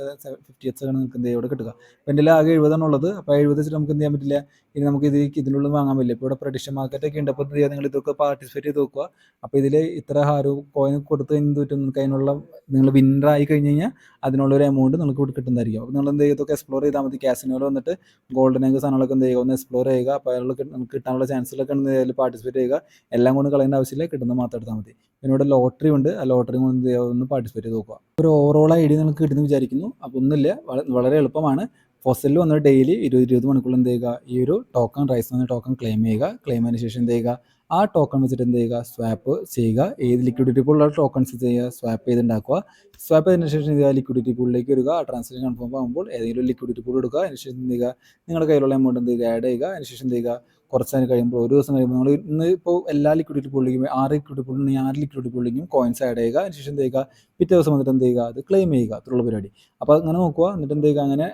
50x ആണ് നിങ്ങൾക്ക് എന്ത് ചെയ്യും ഇവിടെ കിട്ടുക. അപ്പോൾ എൻ്റെ ആകെ 70 ഉള്ളത്. അപ്പോൾ 70 വെച്ചിട്ട് നമുക്ക് എന്ത് ചെയ്യാൻ പറ്റില്ല. ഇനി നമുക്ക് ഇതിനുള്ളിൽ വാങ്ങാൻ പറ്റില്ല. ഇപ്പോൾ ഇവിടെ പ്രഡിക്ഷൻ മാർക്കറ്റ് ഒക്കെ ഉണ്ട്. അപ്പോൾ എന്ത് ചെയ്യുക നിങ്ങൾ ഇതൊക്കെ പാർട്ടിസിപ്പേറ്റ് ചെയ്ത് നോക്കുക. അപ്പോൾ ഇതിൽ ഇത്ര ഹാരു കോയിൻ കൊടുത്ത് കഴിഞ്ഞ് പറ്റും നിങ്ങൾക്ക് അതിനുള്ള നിങ്ങൾ വിന്നർ ആയി കഴിഞ്ഞ് കഴിഞ്ഞാൽ അതിനുള്ളൊരു എമൗണ്ട് നിങ്ങൾക്ക് ഇവിടെ കിട്ടുന്നതായിരിക്കും. അപ്പോൾ നിങ്ങൾ എന്ത് ചെയ്യുക ഇതൊക്കെ എക്സ്പ്ലോർ ചെയ്താൽ മതി. കാസിനോയിൽ വന്നിട്ട് ഗോൾഡൻ ഒക്കെ സാധനങ്ങളൊക്കെ എന്ത് ചെയ്യുക ഒന്ന് എക്സ്പ്ലോർ ചെയ്യുക. അപ്പോൾ അതിനുള്ള കിട്ടാനുള്ള ചാൻസുകളൊക്കെ ഇതിൽ പാർട്ടിസിപ്പേറ്റ് ചെയ്യുക. എല്ലാം കൊണ്ട് കളയേണ്ട ആവശ്യമില്ല. കിട്ടുന്നത് മാത്രം എടുത്താൽ മതി. പിന്നെ ഇവിടെ ലോട്ടറി ഉണ്ട്. ആ ലോട്ടറി കൊണ്ട് എന്ത് ചെയ്യുക ഒന്ന് പാർട്ടിസിപ്പേറ്റ് ചെയ്ത് നോക്കുക. ഒരു ഓവറോൾ ഐഡിയ നിങ്ങൾക്ക് കിട്ടുമെന്ന് വിചാരിക്കുന്നു. അപ്പോൾ ഒന്നുമില്ല വളരെ എളുപ്പമാണ്. ഫോസലിൽ വന്നിട്ട് ഡെയിലി 20 മണിക്കൂർ എന്ത് ചെയ്യുക ഈ ഒരു ടോക്കൺ റൈസ് എന്ന ടോക്കൺ ക്ലെയിം ചെയ്യുക. ക്ലെയിം അതിന് ശേഷം എന്ത് ചെയ്യുക ആ ടോക്കൺ വെച്ചിട്ട് എന്ത് ചെയ്യുക സ്വാപ്പ് ചെയ്യുക. ഏത് ലിക്വിഡിറ്റി പൂളിലുള്ള ടോക്കൺസ് ചെയ്യുക സ്വാപ്പ് ചെയ്ത് ഉണ്ടാക്കുക. സ്വാപ്പ് ചെയ്തതിന് ശേഷം എന്ത് ചെയ്യുക ലിക്വിഡിറ്റി പൂളിലേക്ക് വരിക. ആ ട്രാൻസാക്ഷൻ കൺഫേം ആകുമ്പോൾ ഏതെങ്കിലും ലിക്വിഡിറ്റി പൂൾ എടുക്കുക. അതിന് ശേഷം എന്ത് ചെയ്യുക നിങ്ങളുടെ കയ്യിലുള്ള എമൗണ്ട് എന്ത് ചെയ്യുക ആഡ് ചെയ്യുക. അതിന് ശേഷം എന്ത് ചെയ്യുക കുറച്ച് നേരം കഴിയുമ്പോൾ ഒരു ദിവസം കഴിയുമ്പോൾ നിങ്ങൾ ഇന്ന് ഇപ്പോൾ എല്ലാ ലിക്വിഡിറ്റി പൂളിലേക്കും 6 ലിക്വിഡിറ്റി പൂളിൽ 6 ലിക്വിഡിറ്റി പൂളിലേക്കും കോയിൻസ് ആഡ് ചെയ്യുക. അതിന് ശേഷം എന്ത് ചെയ്യുക പിറ്റേ ദിവസം വന്നിട്ട് എന്ത് ചെയ്യുക അത് ക്ലെയിം ചെയ്യുക. അത്രയുള്ള പരിപാടി. അപ്പോൾ അങ്ങനെ നോക്കുക. എന്നിട്ട് എന്ത് ചെയ്യുക അങ്ങനെ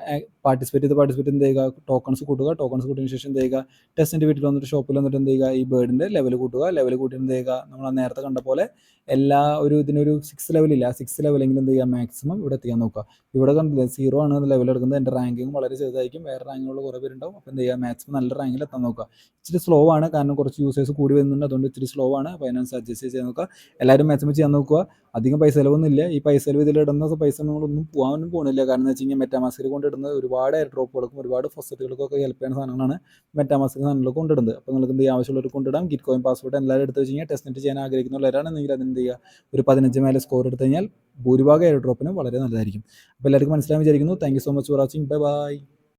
പാർട്ടിസിപ്പേറ്റ് എന്ത് ചെയ്യുക ടോക്കൺസ് കൂട്ടുക. ടോക്കൺസ് കൂട്ടിയതിന് ശേഷം എന്ത് ചെയ്യുക ടെസ്റ്റിൻ്റെ വീട്ടിൽ വന്നിട്ട് ഷോപ്പിൽ വന്നിട്ട് എന്ത് ചെയ്യുക ഈ ബേർഡിൻ്റെ ലെവൽ കൂട്ടുക. ലെവൽ കൂട്ടി എന്ത് ചെയ്യുക നമ്മൾ നേരത്തെ കണ്ട പോലെ എല്ലാ ഇതിനൊരു 6 ലെവലില്ല. 6 ലെവലെങ്കിലും എന്ത് ചെയ്യുക മാക്സിമം ഇവിടെ എത്തിക്കാൻ നോക്കുക. ഇവിടെ കണ്ടില്ല 0 ആണ് ലെവൽ എടുക്കുന്നത്. എൻ്റെ റാങ്കിങ് വളരെ ചെറുതായിരിക്കും. വേറെ റാങ്കിലുള്ള കുറേ പേരുണ്ടാവും. അപ്പോൾ എന്ത് ചെയ്യുക മാക്സിമം നല്ല റാങ്കിൽ എത്താൻ നോക്കുക. ഇച്ചിരി സ്ലോ ആണ് കാരണം കുറച്ച് യൂസേഴ്സ് കൂടി വരുന്നുണ്ട്. അതുകൊണ്ട് ഇച്ചിരി സ്ലോ ആണ്. അപ്പോൾ അതിനനുസരിച്ച് അഡ്ജസ്റ്റ് ചെയ്യാൻ നോക്കുക. എല്ലാവരും മാക്സിമം ചെയ്യാൻ നോക്കുക. അധികം പൈസ ചിലവൊന്നുമില്ല. ഈ പൈസ ചിലവ് ഇതിലിടുന്ന പൈസ നിങ്ങളൊന്നും പോകാനും പോകുന്നില്ല. കാരണം എന്ന് വെച്ച് കഴിഞ്ഞാൽ മെറ്റാമാസ്കിൽ കൊണ്ടിടുന്നത് ഒരുപാട് എയർ ഡ്രോപ്പുകൾക്കും ഒരുപാട് ഫൊസറ്റുകൾക്കൊക്കെ ഹെൽപ്പ് ചെയ്യുന്ന സാധനങ്ങളാണ് മെറ്റാമാസ്കിൽ സാധനങ്ങൾ കൊണ്ടിടുന്നത്. അപ്പോൾ നിങ്ങൾക്ക് എന്ത് ആവശ്യമുള്ളവർ കൊണ്ടിടാം. ഗിറ്റ് കോയിൻ പാസ്വേഡ് എല്ലാവരും എടുത്ത് വെച്ച് കഴിഞ്ഞാൽ ടെസ്റ്റ് നെറ്റ് ചെയ്യാൻ ആഗ്രഹിക്കുന്നവരാണെന്നെങ്കിൽ അതെന്ത് ചെയ്യുക ഒരു 15 മേലെ സ്കോർ എടുത്തു കഴിഞ്ഞാൽ ഭൂരിഭാഗം എയർ ഡ്രോപ്പിനും വളരെ നല്ലതായിരിക്കും. അപ്പോൾ എല്ലാവർക്കും മനസ്സിലായി വിചാരിക്കുന്നു. Thank you so much for watching. Bye bye.